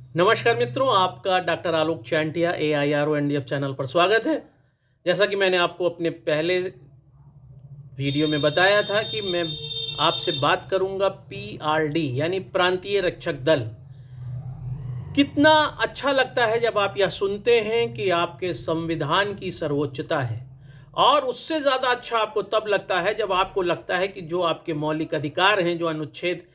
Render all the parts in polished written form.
नमस्कार मित्रों, आपका डॉक्टर आलोक चांटिया AIRONDF चैनल पर स्वागत है। जैसा कि मैंने आपको अपने पहले वीडियो में बताया था कि मैं आपसे बात करूंगा PRD यानी प्रांतीय रक्षक दल। कितना अच्छा लगता है जब आप यह सुनते हैं कि आपके संविधान की सर्वोच्चता है, और उससे ज़्यादा अच्छा आपको तब लगता है जब आपको लगता है कि जो आपके मौलिक अधिकार हैं, जो अनुच्छेद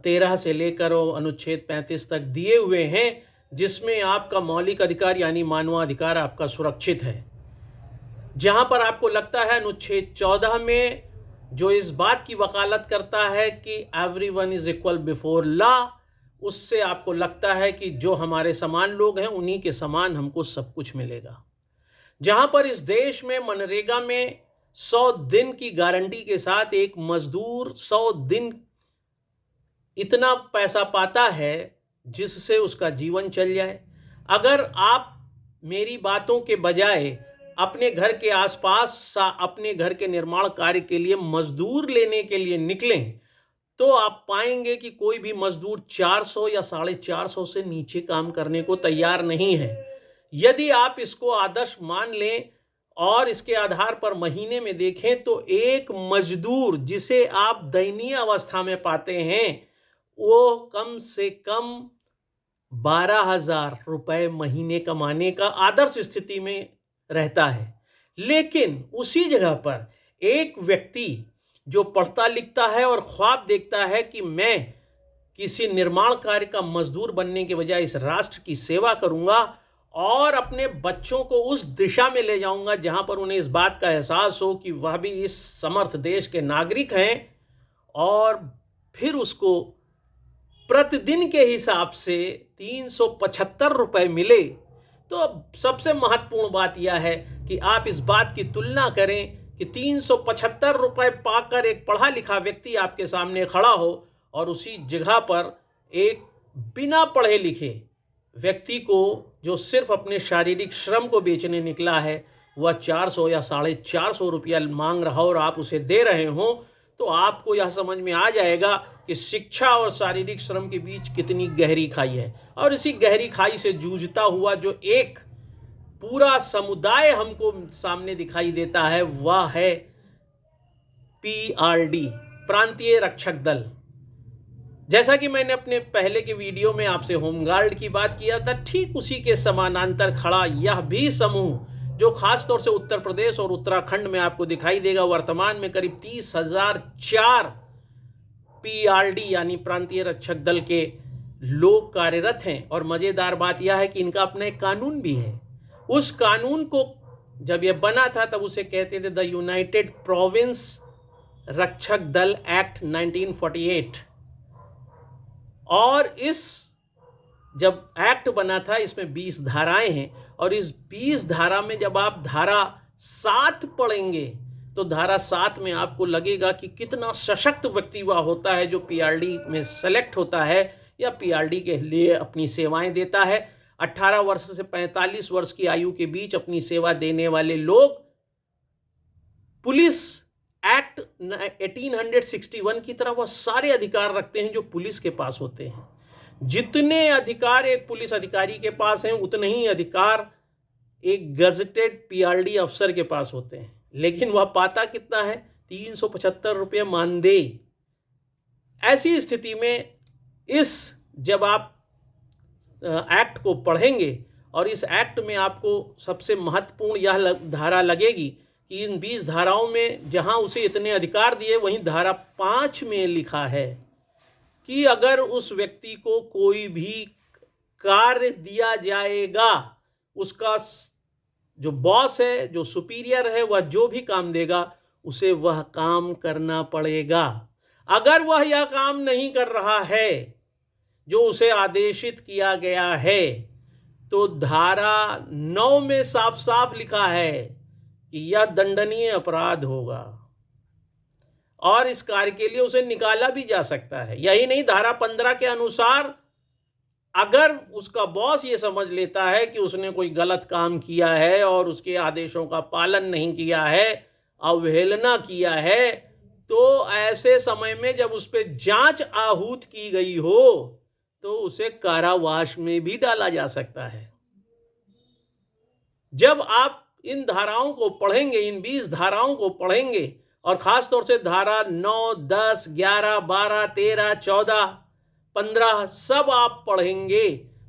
13 से लेकर और अनुच्छेद 35 तक दिए हुए हैं, जिसमें आपका मौलिक अधिकार यानी मानवाधिकार आपका सुरक्षित है। जहां पर आपको लगता है अनुच्छेद 14 में जो इस बात की वकालत करता है कि everyone is equal before law, उससे आपको लगता है कि जो हमारे समान लोग हैं उन्हीं के समान हमको सब कुछ मिलेगा। जहां पर इस देश में मनरेगा में 100 दिन की गारंटी के साथ एक मजदूर 100 दिन इतना पैसा पाता है जिससे उसका जीवन चल जाए। अगर आप मेरी बातों के बजाय अपने घर के आसपास अपने घर के निर्माण कार्य के लिए मजदूर लेने के लिए निकलें, तो आप पाएंगे कि कोई भी मजदूर 400 या 450 से नीचे काम करने को तैयार नहीं है। यदि आप इसको आदर्श मान लें और इसके आधार पर महीने में देखें, तो एक मजदूर जिसे आप दयनीय अवस्था में पाते हैं वो कम से कम 12,000 रुपए महीने कमाने का आदर्श स्थिति में रहता है। लेकिन उसी जगह पर एक व्यक्ति जो पढ़ता लिखता है और ख्वाब देखता है कि मैं किसी निर्माण कार्य का मजदूर बनने के बजाय इस राष्ट्र की सेवा करूंगा और अपने बच्चों को उस दिशा में ले जाऊंगा जहां पर उन्हें इस बात का एहसास हो कि वह भी इस समर्थ देश के नागरिक हैं, और फिर उसको प्रतिदिन के हिसाब से 375 रुपए मिले, तो सबसे महत्वपूर्ण बात यह है कि आप इस बात की तुलना करें कि 375 रुपए पाकर एक पढ़ा लिखा व्यक्ति आपके सामने खड़ा हो और उसी जगह पर एक बिना पढ़े लिखे व्यक्ति को, जो सिर्फ अपने शारीरिक श्रम को बेचने निकला है, वह 400 या 450 रुपया मांग रहा हो और आप उसे दे रहे हो, तो आपको यह समझ में आ जाएगा कि शिक्षा और शारीरिक श्रम के बीच कितनी गहरी खाई है। और इसी गहरी खाई से जूझता हुआ जो एक पूरा समुदाय हमको सामने दिखाई देता है, वह है PRD, प्रांतीय रक्षक दल। जैसा कि मैंने अपने पहले के वीडियो में आपसे होमगार्ड की बात किया था, ठीक उसी के समानांतर खड़ा यह भी समूह, जो खासतौर से उत्तर प्रदेश और उत्तराखंड में आपको दिखाई देगा। वर्तमान में करीब 30,004 PRD यानी प्रांतीय रक्षक दल के लोग कार्यरत हैं। और मजेदार बात यह है कि इनका अपना एक कानून भी है। उस कानून को जब यह बना था तब उसे कहते थे द यूनाइटेड प्रोविंस रक्षक दल एक्ट 1948। और इस जब एक्ट बना था, इसमें 20 धाराएं हैं, और इस 20 धारा में जब आप धारा 7 पढ़ेंगे तो धारा 7 में आपको लगेगा कि कितना सशक्त व्यक्ति वह होता है जो PRD में सेलेक्ट होता है या PRD के लिए अपनी सेवाएं देता है। 18 वर्ष से 45 वर्ष की आयु के बीच अपनी सेवा देने वाले लोग पुलिस एक्ट 1861 की तरह वह सारे अधिकार रखते हैं जो पुलिस के पास होते हैं। जितने अधिकार एक पुलिस अधिकारी के पास हैं, उतने ही अधिकार एक गजटेड PRD अफसर के पास होते हैं। लेकिन वह पाता कितना है? 375 रुपये मानदेय। ऐसी स्थिति में जब आप एक्ट को पढ़ेंगे और इस एक्ट में आपको सबसे महत्वपूर्ण यह धारा लगेगी कि इन 20 धाराओं में जहां उसे इतने अधिकार दिए, वहीं धारा 5 में लिखा है कि अगर उस व्यक्ति को कोई भी कार्य दिया जाएगा, उसका जो बॉस है, जो सुपीरियर है, वह जो भी काम देगा उसे वह काम करना पड़ेगा। अगर वह यह काम नहीं कर रहा है जो उसे आदेशित किया गया है, तो धारा 9 में साफ साफ लिखा है कि यह दंडनीय अपराध होगा और इस कार्य के लिए उसे निकाला भी जा सकता है। यही नहीं, धारा 15 के अनुसार अगर उसका बॉस ये समझ लेता है कि उसने कोई गलत काम किया है और उसके आदेशों का पालन नहीं किया है, अवहेलना किया है, तो ऐसे समय में जब उस पर जांच आहूत की गई हो, तो उसे कारावास में भी डाला जा सकता है। जब आप इन धाराओं को पढ़ेंगे, इन 20 धाराओं को पढ़ेंगे, और खास तौर से धारा 9, 10, 11, 12, 13, 14, 15 सब आप पढ़ेंगे,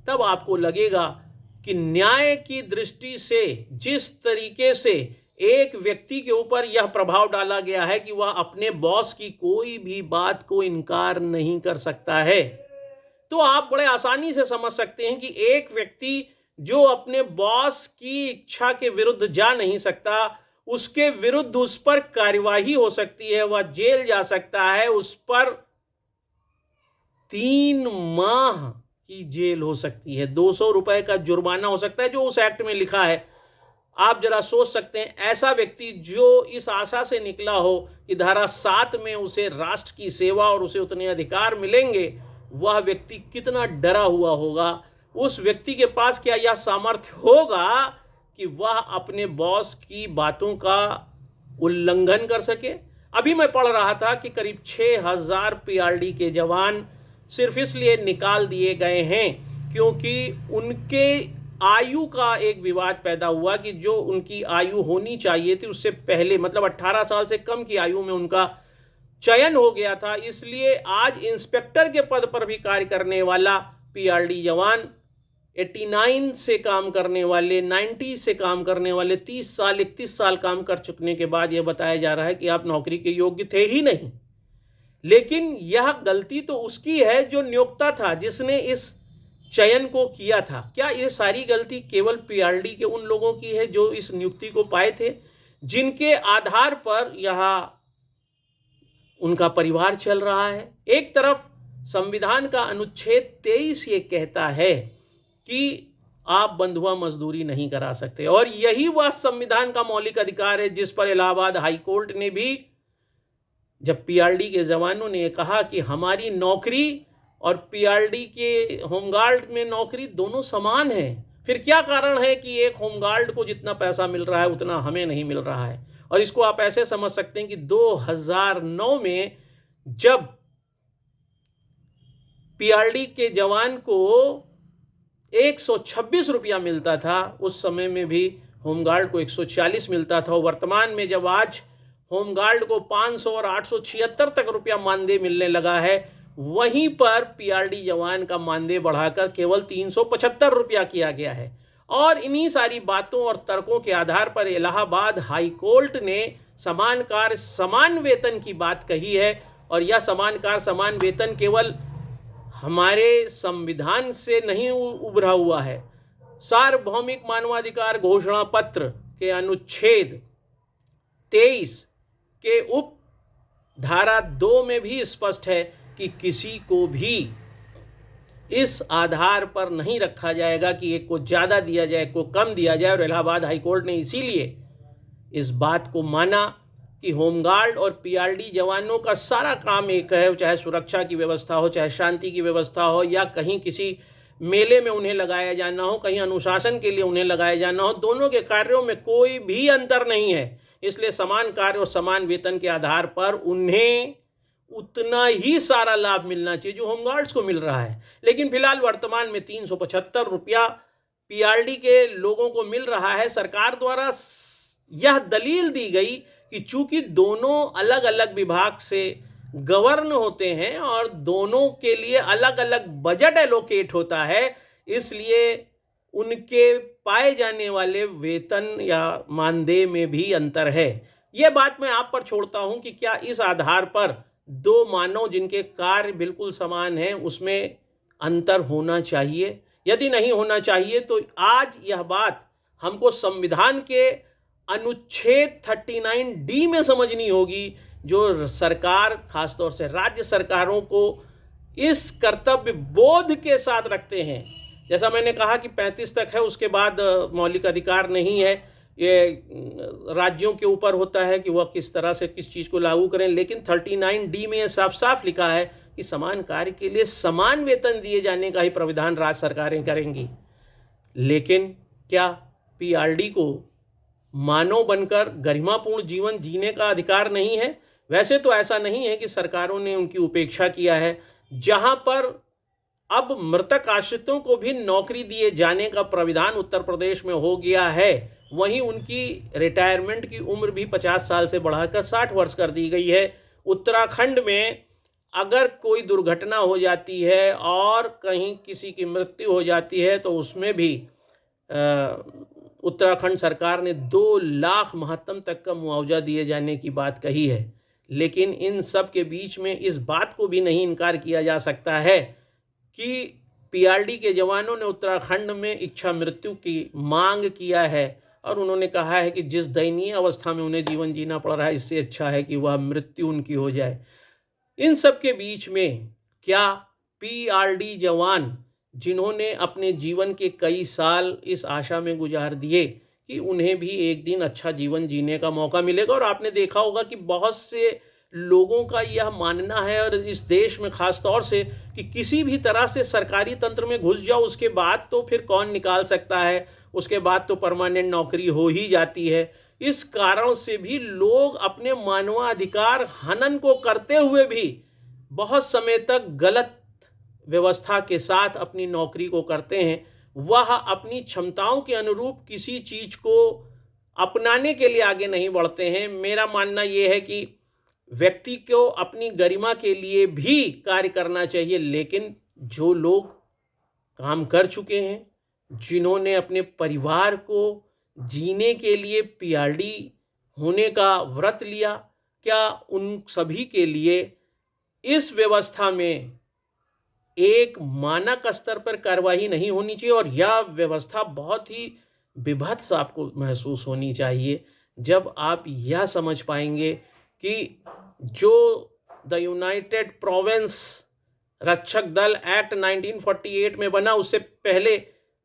तब आपको लगेगा कि न्याय की दृष्टि से जिस तरीके से एक व्यक्ति के ऊपर यह प्रभाव डाला गया है कि वह अपने बॉस की कोई भी बात को इनकार नहीं कर सकता है, तो आप बड़े आसानी से समझ सकते हैं कि एक व्यक्ति जो अपने बॉस की इच्छा के विरुद्ध जा नहीं सकता, उसके विरुद्ध उस पर कार्यवाही हो सकती है, वह जेल जा सकता है, उस पर 3 माह की जेल हो सकती है, 200 रुपए का जुर्माना हो सकता है, जो उस एक्ट में लिखा है। आप जरा सोच सकते हैं, ऐसा व्यक्ति जो इस आशा से निकला हो कि धारा 7 में उसे राष्ट्र की सेवा और उसे उतने अधिकार मिलेंगे, वह व्यक्ति कितना डरा हुआ होगा। उस व्यक्ति के पास क्या यह सामर्थ्य होगा कि वह अपने बॉस की बातों का उल्लंघन कर सके? अभी मैं पढ़ रहा था कि करीब 6000 पीआरडी के जवान सिर्फ इसलिए निकाल दिए गए हैं क्योंकि उनके आयु का एक विवाद पैदा हुआ कि जो उनकी आयु होनी चाहिए थी उससे पहले, मतलब 18 साल से कम की आयु में उनका चयन हो गया था। इसलिए आज इंस्पेक्टर के पद पर भी कार्य करने वाला पीआरडी जवान 89 से काम करने वाले, 90 से काम करने वाले, 30 साल 31 साल काम कर चुकने के बाद यह बताया जा रहा है कि आप नौकरी के योग्य थे ही नहीं। लेकिन यह गलती तो उसकी है जो नियोक्ता था, जिसने इस चयन को किया था। क्या ये सारी गलती केवल पीआरडी के उन लोगों की है जो इस नियुक्ति को पाए थे, जिनके आधार पर यह उनका परिवार चल रहा है? एक तरफ संविधान का अनुच्छेद 23 ये कहता है कि आप बंधुआ मजदूरी नहीं करा सकते, और यही वह संविधान का मौलिक अधिकार है जिस पर इलाहाबाद हाई कोर्ट ने भी, जब पीआरडी के जवानों ने कहा कि हमारी नौकरी और पीआरडी के होमगार्ड में नौकरी दोनों समान है, फिर क्या कारण है कि एक होमगार्ड को जितना पैसा मिल रहा है उतना हमें नहीं मिल रहा है? और इसको आप ऐसे समझ सकते हैं कि 2009 में जब पीआरडी के जवान को 126 रुपया मिलता था, उस समय में भी होमगार्ड को 140 मिलता था। वर्तमान में जब आज होमगार्ड को 500 और 876 तक रुपया मानदेय मिलने लगा है, वहीं पर पीआरडी जवान का मानदेय बढ़ाकर केवल 375 रुपया किया गया है। और इन्हीं सारी बातों और तर्कों के आधार पर इलाहाबाद हाई कोर्ट ने समान कार्य समान वेतन की बात कही है। और यह समान कार्य समान वेतन केवल हमारे संविधान से नहीं उभरा हुआ है, सार्वभौमिक मानवाधिकार घोषणा पत्र के अनुच्छेद 23 के उप धारा 2 में भी स्पष्ट है कि किसी को भी इस आधार पर नहीं रखा जाएगा कि एक को ज़्यादा दिया जाए, एक को कम दिया जाए। और इलाहाबाद हाई कोर्ट ने इसीलिए इस बात को माना कि होमगार्ड और पीआरडी जवानों का सारा काम एक है, चाहे सुरक्षा की व्यवस्था हो, चाहे शांति की व्यवस्था हो, या कहीं किसी मेले में उन्हें लगाया जाना हो, कहीं अनुशासन के लिए उन्हें लगाया जाना हो, दोनों के कार्यों में कोई भी अंतर नहीं है। इसलिए समान कार्य और समान वेतन के आधार पर उन्हें उतना ही सारा लाभ मिलना चाहिए जो होमगार्ड्स को मिल रहा है। लेकिन फिलहाल वर्तमान में 375 रुपया पीआरडी के लोगों को मिल रहा है। सरकार द्वारा यह दलील दी गई कि चूंकि दोनों अलग अलग विभाग से गवर्न होते हैं और दोनों के लिए अलग अलग बजट एलोकेट होता है, इसलिए उनके पाए जाने वाले वेतन या मानदेय में भी अंतर है। यह बात मैं आप पर छोड़ता हूं कि क्या इस आधार पर दो मानव जिनके कार्य बिल्कुल समान हैं उसमें अंतर होना चाहिए? यदि नहीं होना चाहिए तो आज यह बात हमको संविधान के अनुच्छेद 39D में समझनी होगी, जो सरकार खासतौर से राज्य सरकारों को इस कर्तव्य बोध के साथ रखते हैं। जैसा मैंने कहा कि 35 तक है, उसके बाद मौलिक अधिकार नहीं है, ये राज्यों के ऊपर होता है कि वह किस तरह से किस चीज़ को लागू करें। लेकिन 39D में यह साफ साफ लिखा है कि समान कार्य के लिए समान वेतन दिए जाने का ही प्रावधान राज्य सरकारें करेंगी। लेकिन क्या पीआरडी को मानव बनकर गरिमापूर्ण जीवन जीने का अधिकार नहीं है? वैसे तो ऐसा नहीं है कि सरकारों ने उनकी उपेक्षा किया है। जहां पर अब मृतक आश्रितों को भी नौकरी दिए जाने का प्राविधान उत्तर प्रदेश में हो गया है। वहीं उनकी रिटायरमेंट की उम्र भी 50 साल से बढ़ाकर 60 वर्ष कर दी गई है। उत्तराखंड में अगर कोई दुर्घटना हो जाती है और कहीं किसी की मृत्यु हो जाती है तो उसमें भी उत्तराखंड सरकार ने 2 लाख महत्तम तक का मुआवजा दिए जाने की बात कही है। लेकिन इन सब के बीच में इस बात को भी नहीं इनकार किया जा सकता है कि पीआरडी के जवानों ने उत्तराखंड में इच्छा मृत्यु की मांग किया है और उन्होंने कहा है कि जिस दयनीय अवस्था में उन्हें जीवन जीना पड़ रहा है, इससे अच्छा है कि वह मृत्यु उनकी हो जाए। इन सब के बीच में क्या पीआरडी जवान जिन्होंने अपने जीवन के कई साल इस आशा में गुजार दिए कि उन्हें भी एक दिन अच्छा जीवन जीने का मौका मिलेगा, और आपने देखा होगा कि बहुत से लोगों का यह मानना है, और इस देश में ख़ास तौर से, कि किसी भी तरह से सरकारी तंत्र में घुस जाओ उसके बाद तो फिर कौन निकाल सकता है, उसके बाद तो परमानेंट नौकरी हो ही जाती है। इस कारण से भी लोग अपने मानवाधिकार हनन को करते हुए भी बहुत समय तक गलत व्यवस्था के साथ अपनी नौकरी को करते हैं। वह अपनी क्षमताओं के अनुरूप किसी चीज़ को अपनाने के लिए आगे नहीं बढ़ते हैं। मेरा मानना यह है कि व्यक्ति को अपनी गरिमा के लिए भी कार्य करना चाहिए, लेकिन जो लोग काम कर चुके हैं, जिन्होंने अपने परिवार को जीने के लिए पीआरडी होने का व्रत लिया, क्या उन सभी के लिए इस व्यवस्था में एक मानक स्तर पर कार्रवाई नहीं होनी चाहिए? और यह व्यवस्था बहुत ही विभत्स आपको महसूस होनी चाहिए जब आप यह समझ पाएंगे कि जो द यूनाइटेड प्रोविंस रक्षक दल एक्ट 1948 में बना, उससे पहले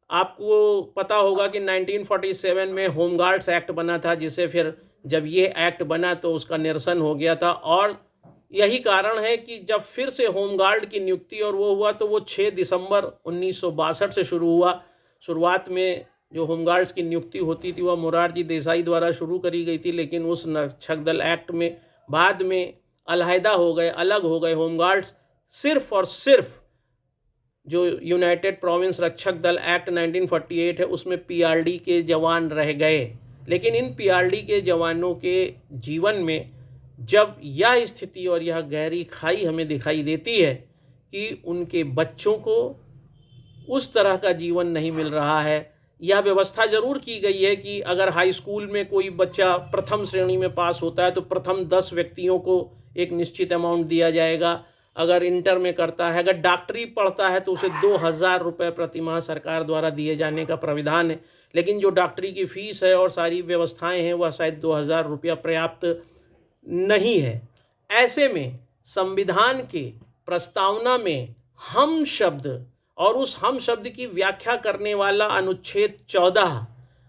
आपको पता होगा कि 1947 में होमगार्ड्स एक्ट बना था, जिसे फिर जब ये एक्ट बना तो उसका निरसन हो गया था। और यही कारण है कि जब फिर से होमगार्ड की नियुक्ति और वो हुआ तो वो 6 दिसंबर 1962 से शुरू हुआ। शुरुआत में जो होमगार्ड्स की नियुक्ति होती थी वह मोरारजी देसाई द्वारा शुरू करी गई थी, लेकिन उस रक्षक दल एक्ट में बाद में अलहदा हो गए, अलग हो गए होमगार्ड्स। सिर्फ और सिर्फ जो यूनाइटेड प्रोविंस रक्षक दल एक्ट 1948 है उसमें पीआरडी के जवान रह गए। लेकिन इन पीआरडी के जवानों के जीवन में जब यह स्थिति और यह गहरी खाई हमें दिखाई देती है कि उनके बच्चों को उस तरह का जीवन नहीं मिल रहा है। यह व्यवस्था ज़रूर की गई है कि अगर हाई स्कूल में कोई बच्चा प्रथम श्रेणी में पास होता है तो प्रथम 10 व्यक्तियों को एक निश्चित अमाउंट दिया जाएगा। अगर इंटर में करता है, अगर डॉक्टरी पढ़ता है तो उसे 2000 रुपये प्रति माह सरकार द्वारा दिए जाने का प्राविधान है। लेकिन जो डॉक्टरी की फ़ीस है और सारी व्यवस्थाएं हैं वह शायद 2000 रुपया पर्याप्त नहीं है। ऐसे में संविधान के प्रस्तावना में हम शब्द और उस हम शब्द की व्याख्या करने वाला अनुच्छेद 14,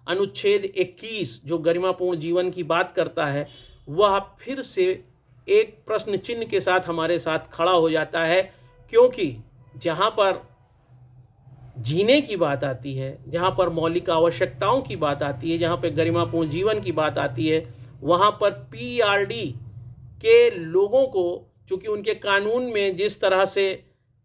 अनुच्छेद 21 जो गरिमापूर्ण जीवन की बात करता है, वह फिर से एक प्रश्न चिन्ह के साथ हमारे साथ खड़ा हो जाता है। क्योंकि जहाँ पर जीने की बात आती है, जहाँ पर मौलिक आवश्यकताओं की बात आती है, जहाँ पर गरिमापूर्ण जीवन की बात आती है, वहाँ पर पीआरडी के लोगों को, चूँकि उनके कानून में जिस तरह से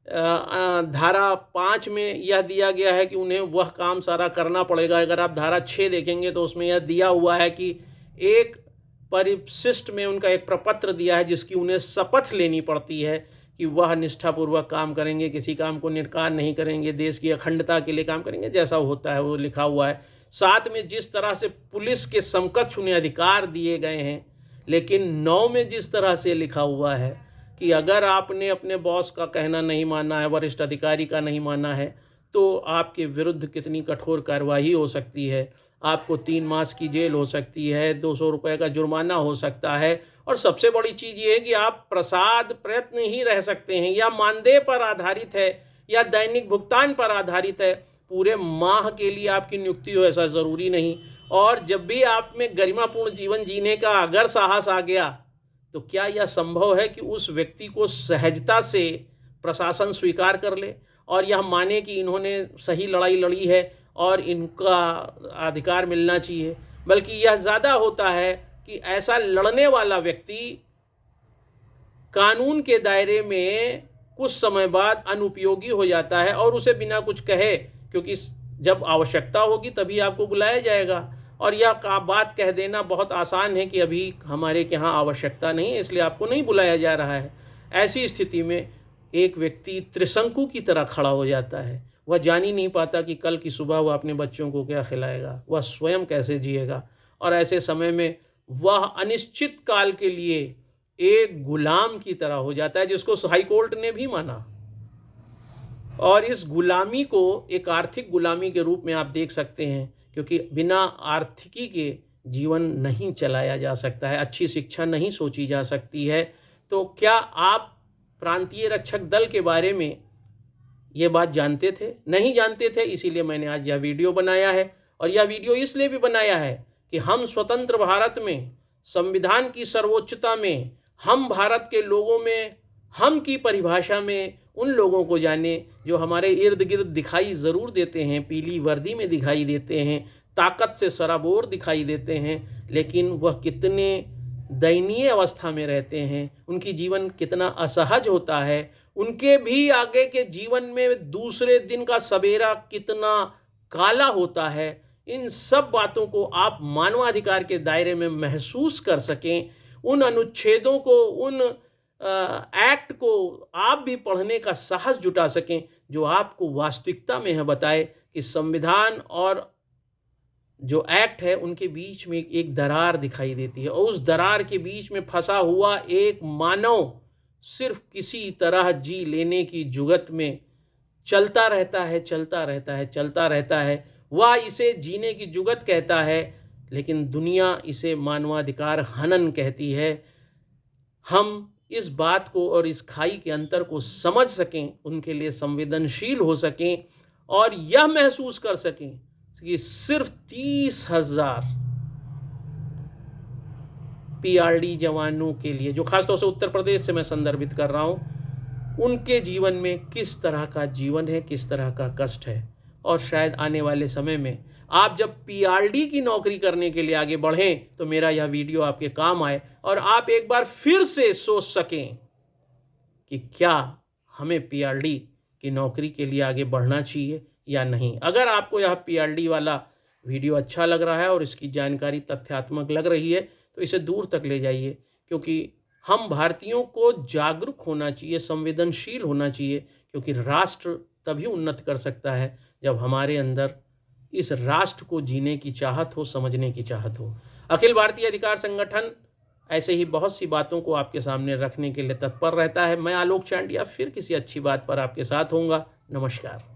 धारा 5 में यह दिया गया है कि उन्हें वह काम सारा करना पड़ेगा। अगर आप धारा 6 देखेंगे तो उसमें यह दिया हुआ है कि एक परिशिष्ट में उनका एक प्रपत्र दिया है जिसकी उन्हें शपथ लेनी पड़ती है कि वह निष्ठापूर्वक काम करेंगे, किसी काम को निरकार नहीं करेंगे, देश की अखंडता के लिए काम करेंगे, जैसा होता है वो लिखा हुआ है। साथ में जिस तरह से पुलिस के समकक्ष उन्हें अधिकार दिए गए हैं, लेकिन 9 में जिस तरह से लिखा हुआ है कि अगर आपने अपने बॉस का कहना नहीं माना है, वरिष्ठ अधिकारी का नहीं माना है, तो आपके विरुद्ध कितनी कठोर कार्रवाई हो सकती है। आपको 3 मास की जेल हो सकती है, 200 रुपये का जुर्माना हो सकता है, और सबसे बड़ी चीज़ ये है कि आप प्रसाद प्रयत्न ही रह सकते हैं, या मानदेय पर आधारित है या दैनिक भुगतान पर आधारित है। पूरे माह के लिए आपकी नियुक्ति हो ऐसा ज़रूरी नहीं। और जब भी आप में गरिमापूर्ण जीवन जीने का अगर साहस आ गया तो क्या यह संभव है कि उस व्यक्ति को सहजता से प्रशासन स्वीकार कर ले और यह माने कि इन्होंने सही लड़ाई लड़ी है और इनका अधिकार मिलना चाहिए? बल्कि यह ज़्यादा होता है कि ऐसा लड़ने वाला व्यक्ति कानून के दायरे में कुछ समय बाद अनुपयोगी हो जाता है और उसे बिना कुछ कहे, क्योंकि जब आवश्यकता होगी तभी आपको बुलाया जाएगा, और यह बात कह देना बहुत आसान है कि अभी हमारे यहाँ आवश्यकता नहीं है इसलिए आपको नहीं बुलाया जा रहा है। ऐसी स्थिति में एक व्यक्ति त्रिशंकु की तरह खड़ा हो जाता है। वह जान ही नहीं पाता कि कल की सुबह वह अपने बच्चों को क्या खिलाएगा, वह स्वयं कैसे जिएगा, और ऐसे समय में वह अनिश्चित काल के लिए एक गुलाम की तरह हो जाता है, जिसको हाई कोर्ट ने भी माना। और इस गुलामी को एक आर्थिक गुलामी के रूप में आप देख सकते हैं, क्योंकि बिना आर्थिकी के जीवन नहीं चलाया जा सकता है, अच्छी शिक्षा नहीं सोची जा सकती है। तो क्या आप प्रांतीय रक्षक दल के बारे में ये बात जानते थे? नहीं जानते थे, इसीलिए मैंने आज यह वीडियो बनाया है। और यह वीडियो इसलिए भी बनाया है कि हम स्वतंत्र भारत में, संविधान की सर्वोच्चता में, हम भारत के लोगों में, हम की परिभाषा में उन लोगों को जाने जो हमारे इर्द गिर्द दिखाई ज़रूर देते हैं, पीली वर्दी में दिखाई देते हैं, ताकत से सराबोर दिखाई देते हैं, लेकिन वह कितने दयनीय अवस्था में रहते हैं, उनकी जीवन कितना असहज होता है, उनके भी आगे के जीवन में दूसरे दिन का सवेरा कितना काला होता है। इन सब बातों को आप मानवाधिकार के दायरे में महसूस कर सकें, उन अनुच्छेदों को, उन एक्ट को आप भी पढ़ने का साहस जुटा सकें जो आपको वास्तविकता में है बताए कि संविधान और जो एक्ट है उनके बीच में एक दरार दिखाई देती है, और उस दरार के बीच में फंसा हुआ एक मानव सिर्फ किसी तरह जी लेने की जुगत में चलता रहता है, चलता रहता है, चलता रहता है। वह इसे जीने की जुगत कहता है, लेकिन दुनिया इसे मानवाधिकार हनन कहती है। हम इस बात को और इस खाई के अंतर को समझ सकें, उनके लिए संवेदनशील हो सकें और यह महसूस कर सकें कि सिर्फ 30,000 पीआरडी जवानों के लिए, जो खासतौर से उत्तर प्रदेश से मैं संदर्भित कर रहा हूं, उनके जीवन में किस तरह का जीवन है, किस तरह का कष्ट है। और शायद आने वाले समय में आप जब पीआरडी की नौकरी करने के लिए आगे बढ़ें तो मेरा यह वीडियो आपके काम आए और आप एक बार फिर से सोच सकें कि क्या हमें पीआरडी की नौकरी के लिए आगे बढ़ना चाहिए या नहीं। अगर आपको यह पीआरडी वाला वीडियो अच्छा लग रहा है और इसकी जानकारी तथ्यात्मक लग रही है तो इसे दूर तक ले जाइए, क्योंकि हम भारतीयों को जागरूक होना चाहिए, संवेदनशील होना चाहिए, क्योंकि राष्ट्र तभी उन्नत कर सकता है जब हमारे अंदर इस राष्ट्र को जीने की चाहत हो, समझने की चाहत हो। अखिल भारतीय अधिकार संगठन ऐसे ही बहुत सी बातों को आपके सामने रखने के लिए तत्पर रहता है। मैं आलोक चांडिया फिर किसी अच्छी बात पर आपके साथ होऊंगा। नमस्कार।